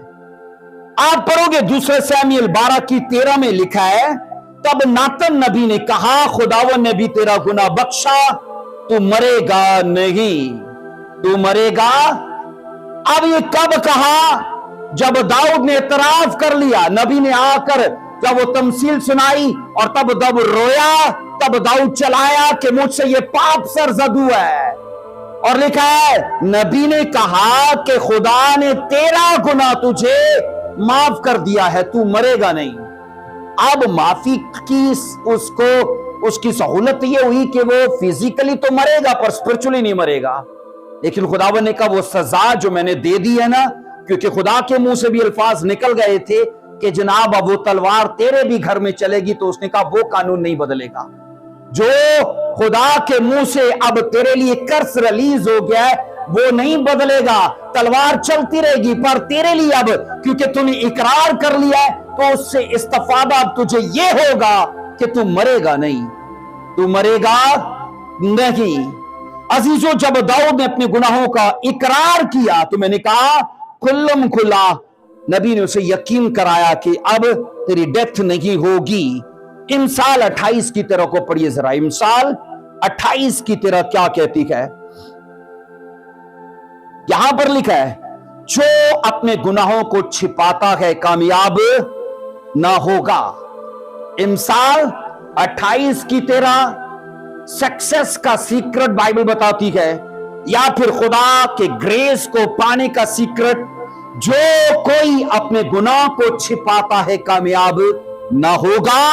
آپ پڑھو گے 2 ساموئیل 12:13 میں لکھا ہے، تب ناتن نبی نے کہا خداوند نے بھی تیرا گناہ بخشا، تو مرے گا نہیں، تو مرے گا۔ اب یہ کب کہا؟ جب داؤد نے اعتراف کر لیا، نبی نے آ کر جب وہ تمثیل سنائی اور تب رویا، تب داؤد چلایا کہ مجھ سے یہ پاپ سرزد ہوا ہے، اور لکھا ہے نبی نے کہا کہ خدا نے تیرا گناہ تجھے معاف کر دیا ہے، تو مرے گا نہیں۔ اب معافی کی اس کی سہولت یہ ہوئی کہ وہ فزیکلی تو مرے گا پر اسپرچولی نہیں مرے گا، لیکن خداوند نے کہا وہ سزا جو میں نے دے دی ہے نا، کیونکہ خدا کے منہ سے بھی الفاظ نکل گئے تھے کہ جناب اب وہ تلوار تیرے بھی گھر میں چلے گی، تو اس نے کہا وہ قانون نہیں بدلے گا۔ جو خدا کے منہ سے اب تیرے لیے کرس ریلیز ہو گیا ہے وہ نہیں بدلے گا، تلوار چلتی رہے گی، پر تیرے لیے اب کیونکہ تو نے اقرار کر لیا ہے تو اس سے استفادہ اب تجھے یہ ہوگا کہ تو مرے گا نہیں، تو مرے گا نہیں۔ عزیزو، جب داؤد نے اپنے گناہوں کا اقرار کیا تو میں نے کہا کلم کھلا، نبی نے اسے یقین کرایا کہ اب تیری ڈیتھ نہیں ہوگی۔ امثال 28 کی طرح کو پڑھیے ذرا، امثال 28 کی طرح کیا کہتی ہے؟ یہاں پر لکھا ہے جو اپنے گناہوں کو چھپاتا ہے کامیاب نہ ہوگا۔ امثال 28 کی طرح سکسیس کا سیکرٹ بائبل بتاتی ہے، یا پھر خدا کے گریس کو پانے کا سیکرٹ، جو کوئی اپنے گناہ کو چھپاتا ہے کامیاب نہ ہوگا،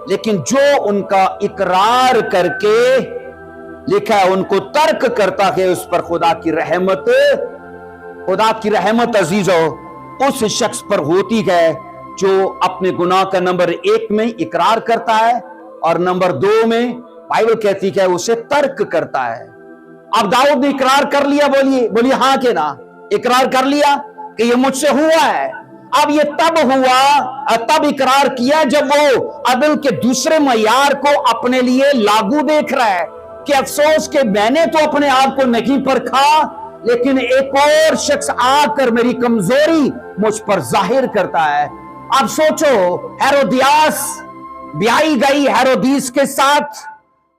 لیکن جو ان کا اقرار کر کے لکھا ہے ان کو ترک کرتا ہے اس پر خدا کی رحمت عزیزو اس شخص پر ہوتی ہے جو اپنے گناہ کا نمبر 1 میں اقرار کرتا ہے اور نمبر 2 میں بائبل کہتی ہے اسے ترک کرتا ہے۔ اب داؤد نے اقرار کر لیا، بولیے ہاں کہ نہ؟ اقرار کر لیا کہ یہ مجھ سے ہوا ہے۔ اب یہ تب ہوا، تب اقرار کیا جب وہ عدل کے دوسرے معیار کو اپنے لیے لاگو دیکھ رہا ہے کہ افسوس کہ میں نے تو اپنے آپ کو نہیں پرکھا، لیکن ایک اور شخص آ کر میری کمزوری مجھ پر ظاہر کرتا ہے۔ اب سوچو، ہیرودیاس بیائی گئی ہیرودیس کے ساتھ،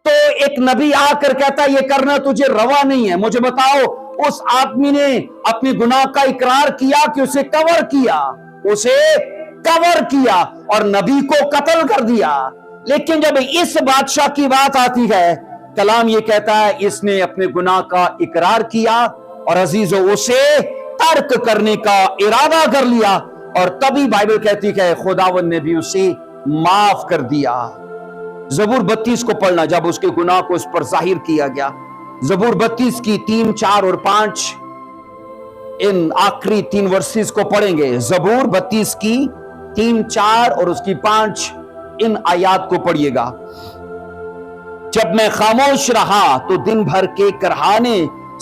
تو ایک نبی آ کر کہتا ہے یہ کرنا تجھے روا نہیں ہے۔ مجھے بتاؤ، اس آدمی نے اپنے گناہ کا اقرار کیا کہ اسے کور کیا اور نبی کو قتل کر دیا۔ لیکن جب اس بادشاہ کی بات آتی ہے، کلام یہ کہتا ہے اس نے اپنے گناہ کا اقرار کیا اور عزیزو اسے ترک کرنے کا ارادہ کر لیا، اور تبھی بائبل کہتی ہے خداوند نے بھی اسے معاف کر دیا۔ زبور 32 کو پڑھنا، جب اس کے گناہ کو اس پر ظاہر کیا گیا۔ زبور 32 کی 3، 4 اور 5 ان آخری 3 ورسز کو پڑھیں گے۔ زبور 32 کی 3، 4 اور اس کی 5 ان آیات کو پڑھیے گا۔ جب میں خاموش رہا تو دن بھر کے کرہانے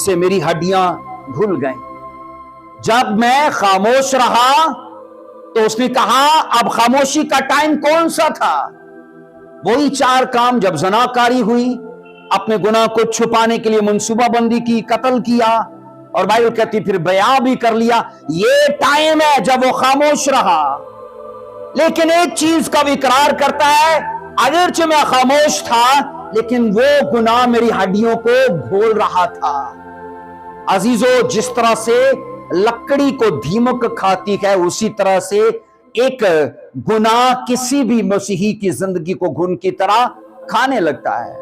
سے میری ہڈیاں گھل گئیں۔ جب میں خاموش رہا تو اس نے کہا اب خاموشی کا ٹائم کون سا تھا؟ वही 4 काम, जब जनाकारी हुई, अपने गुनाह को छुपाने के लिए मंसूबा बंदी की, कत्ल किया, और बाइबल कहती फिर बयां भी कर लिया। ये टाइम है जब वो खामोश रहा, लेकिन एक चीज का भी इकरार करता है, अगरचे मैं खामोश था लेकिन वो गुनाह मेरी हड्डियों को घोल रहा था। अजीजों, जिस तरह से लकड़ी को दीमक खाती है, उसी तरह से एक गुनाह किसी भी मसीही की जिंदगी को घुन की तरह खाने लगता है।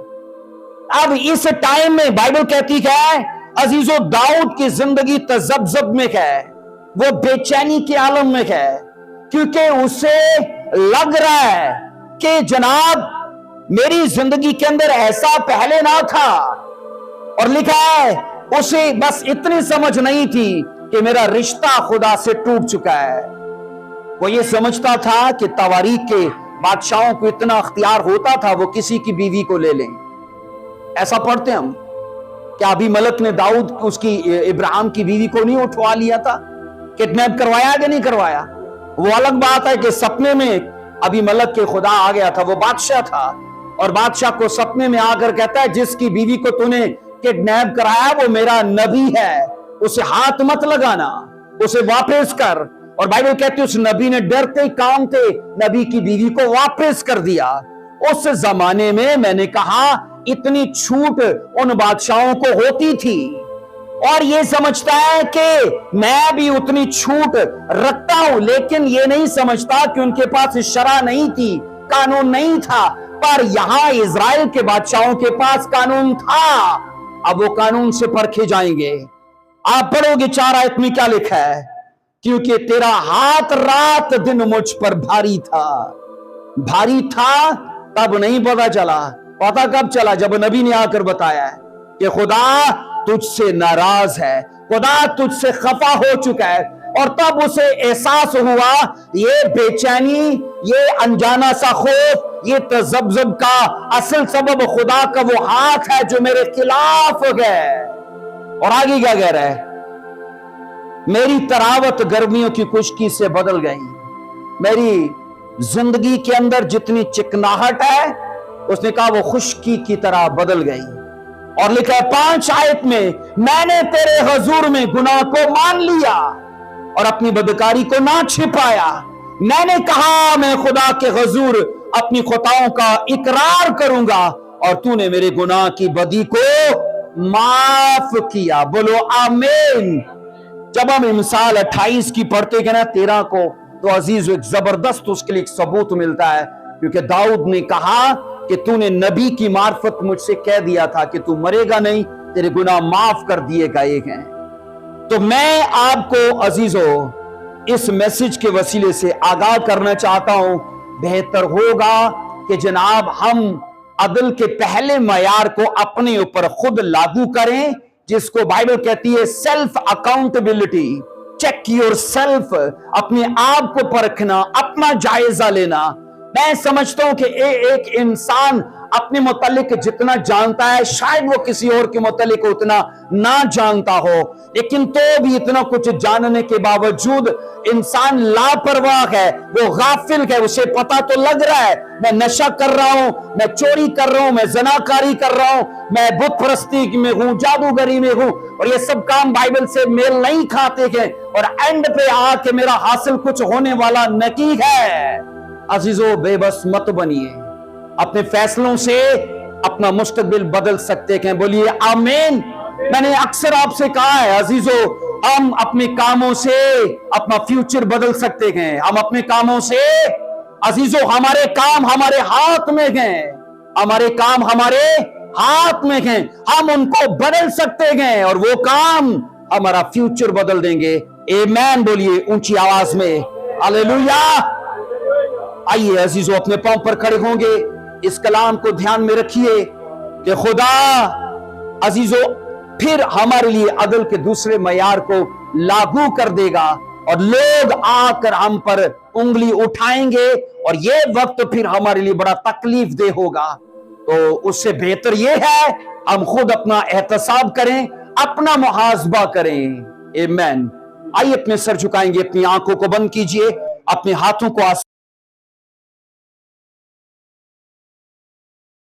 अब इस टाइम में बाइबल कहती है अजीजों, दाऊद की जिंदगी तजब्जब में है, वो बेचैनी के आलम में है, क्योंकि उसे लग रहा है कि जनाब मेरी जिंदगी के अंदर ऐसा पहले ना था। और लिखा है उसे बस इतनी समझ नहीं थी कि मेरा रिश्ता खुदा से टूट चुका है। वो ये समझता था कि तवारीख के बादशाहों को इतना अख्तियार होता था वो किसी की बीवी को ले लें। ऐसा पढ़ते हम, क्या अभी मलक ने दाऊद उसकी इब्राहिम की बीवी को नहीं उठवा लिया था, किडनैप करवाया कि नहीं करवाया? वो अलग बात है कि सपने में अभी मलक के खुदा आ गया था, वो बादशाह था, और बादशाह को सपने में आकर कहता है जिसकी बीवी को तूने किडनैप कराया वो मेरा नबी है, उसे हाथ मत लगाना, उसे वापस कर। और बाइबल कहती है उस नबी ने डरते काम थे नबी की बीवी को वापस कर दिया। उस जमाने में मैंने कहा इतनी छूट उन बादशाहों को होती थी, और ये समझता है कि मैं भी उतनी छूट रखता हूं, लेकिन ये नहीं समझता कि उनके पास शरा नहीं थी, कानून नहीं था। पर यहां इजराइल के बादशाहों के पास कानून था, अब वो कानून से परखे जाएंगे। आप पढ़ोगे 4 आयत में क्या लिखा है, क्योंकि तेरा हाथ रात दिन मुझ पर भारी था। भारी था तब नहीं पता चला, पता कब चला? जब नबी ने आकर बताया है कि खुदा तुझसे नाराज है, खुदा तुझसे खफा हो चुका है, और तब उसे एहसास हुआ ये बेचैनी, ये अनजाना सा खौफ, ये तजब्जुब का असल सबब खुदा का वो हाथ है जो मेरे खिलाफ है। और आगे क्या कह रहा है, मेरी तरावत गर्मियों की खुश्की से बदल गई, मेरी जिंदगी के अंदर जितनी चिकनाहट है उसने कहा वो खुश्की की तरह बदल गई। और लिखा है 5 आयत में, मैंने तेरे हजूर में गुनाह को मान लिया और अपनी बदकारी को ना छिपाया। मैंने कहा मैं खुदा के हजूर अपनी खताओं का इकरार करूंगा, और तूने मेरे गुनाह की बदी को माफ किया। बोलो आमीन। जब हम मिसाल 28 की पढ़ते हैं ना 13 को, तो अजीज एक जबरदस्त उसके लिए एक सबूत मिलता है, क्योंकि दाऊद ने कहा कि तूने नबी की मार्फत मुझसे कह दिया था कि तू मरेगा नहीं, तेरे गुनाह माफ कर दिए गए हैं। तो मैं आपको अजीजों इस मैसेज के वसीले से आगाह करना चाहता हूं, बेहतर होगा कि जनाब हम अदल के पहले मयार को अपने ऊपर खुद लागू करें, जिसको बाइबल कहती है self accountability. Check your self, अपने आप को परखना, अपना जायजा लेना। मैं समझता हूं कि एक इंसान अपने मुतालिक जितना जानता है शायद वो किसी और के मुतालिक उतना ना जानता हो, लेकिन तो भी इतना कुछ जानने के बावजूद इंसान लापरवाह है, वो गाफिल है। उसे पता तो लग रहा है मैं नशा कर रहा हूं, मैं चोरी कर रहा हूं, मैं जनाकारी कर रहा हूं, मैं बुत परस्ती में हूं, जादूगरी में हूं, और ये सब काम बाइबल से मेल नहीं खाते हैं, और एंड पे आके मेरा हासिल कुछ होने वाला नहीं है। अजीजों, बेबस मत बनिए, अपने फैसलों से अपना मुस्तकबिल बदल सकते हैं। बोलिए आमीन। मैंने अक्सर आपसे कहा है अजीजों, हम अपने कामों से अपना फ्यूचर बदल सकते हैं। हम अपने कामों से अजीजों, हमारे काम हमारे हाथ में हैं, हमारे काम हमारे हाथ में हैं, हम उनको बदल सकते हैं, और वो काम हमारा फ्यूचर बदल देंगे। आमीन बोलिए ऊंची आवाज में, हालेलुया। आइए अजीजों, अपने पांव पर खड़े होंगे, इस कलाम को ध्यान में रखिए कि खुदा अजीजों फिर हमारे लिए अदल के दूसरे मयार को लागू कर देगा, और लोग आकर हम पर उंगली उठाएंगे, और ये वक्त फिर हमारे लिए बड़ा तकलीफ दे होगा। तो उससे बेहतर ये है हम खुद अपना एहतसाब करें, अपना मुहासबा करें। आमीन। आइए अपने सर झुकाएंगे, अपनी आंखों को बंद कीजिए, अपने हाथों को